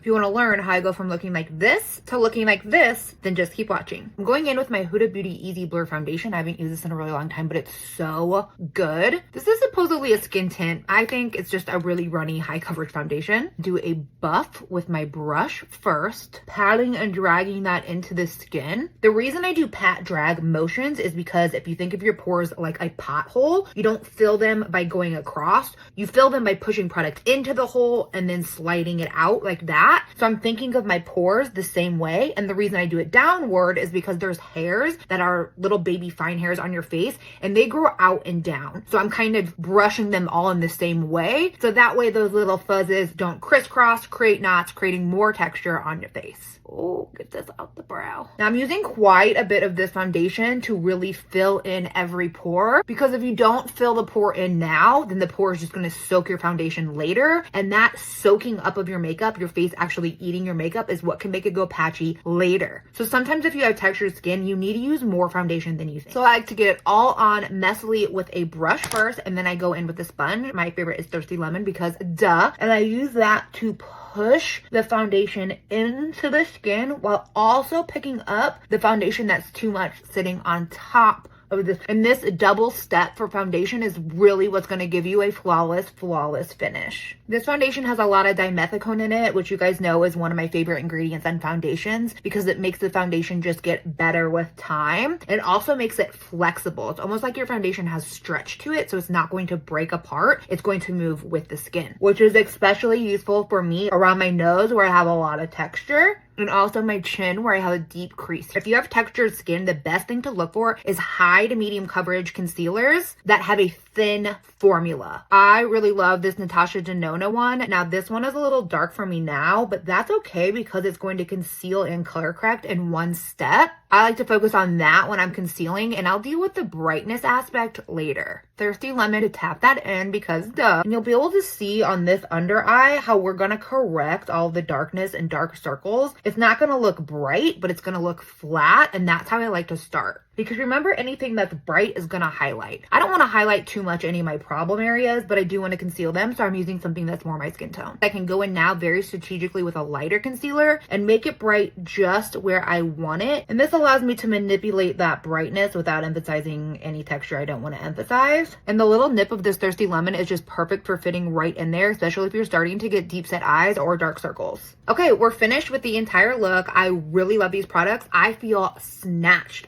you want to learn how I go from looking like this to looking like this, then just keep watching. I'm going in with my Huda Beauty Easy Blur Foundation. I haven't used this in a really long time, but it's so good. This is supposedly a skin tint. I think it's just a really runny, high coverage foundation. Do a buff with my brush first, patting and dragging that into the skin. The reason I do pat drag motions is because if you think of your pores like a pothole, you don't fill them by going across. You fill them by pushing product into the hole and then sliding it out like that. So I'm thinking of my pores the same way. And the reason I do it downward is because there's hairs that are little baby fine hairs on your face and they grow out and down. So I'm kind of brushing them all in the same way. So that way those little fuzzes don't crisscross, create knots, creating more texture on your face. Oh, get this out the brow. Now I'm using quite a bit of this foundation to really fill in every pore, because if you don't fill the pore in now, then the pore is just going to soak your foundation later. And that soaking up of your makeup, your face actually eating your makeup, is what can make it go patchy later. So sometimes if you have textured skin, you need to use more foundation than you think. So I like to get it all on messily with a brush first, and then I go in with a sponge. My favorite is Thirsty Lemon because duh. And I use that to push the foundation into the skin while also picking up the foundation that's too much sitting on top of this. And this double step for foundation is really what's going to give you a flawless finish. This foundation has a lot of dimethicone in it, which you guys know is one of my favorite ingredients on foundations because it makes the foundation just get better with time. It also makes it flexible. It's almost like your foundation has stretch to it, so it's not going to break apart. It's going to move with the skin, which is especially useful for me around my nose where I have a lot of texture, and also my chin where I have a deep crease. If you have textured skin, the best thing to look for is high to medium coverage concealers that have a thin formula. I really love this Natasha Denona one. Now this one is a little dark for me now, but that's okay because it's going to conceal and color correct in one step. I like to focus on that when I'm concealing, and I'll deal with the brightness aspect later. Thirsty Lemon to tap that in because duh. And you'll be able to see on this under eye how we're going to correct all the darkness and dark circles. It's not going to look bright, but it's going to look flat, and that's how I like to start. Because remember, anything that's bright is going to highlight. I don't want to highlight too much any of my problem areas, but I do want to conceal them, so I'm using something that's more my skin tone. I can go in now very strategically with a lighter concealer and make it bright just where I want it. And this allows me to manipulate that brightness without emphasizing any texture I don't want to emphasize. And the little nip of this Thirsty Lemon is just perfect for fitting right in there, especially if you're starting to get deep set eyes or dark circles. Okay, we're finished with the entire look. I really love these products. I feel snatched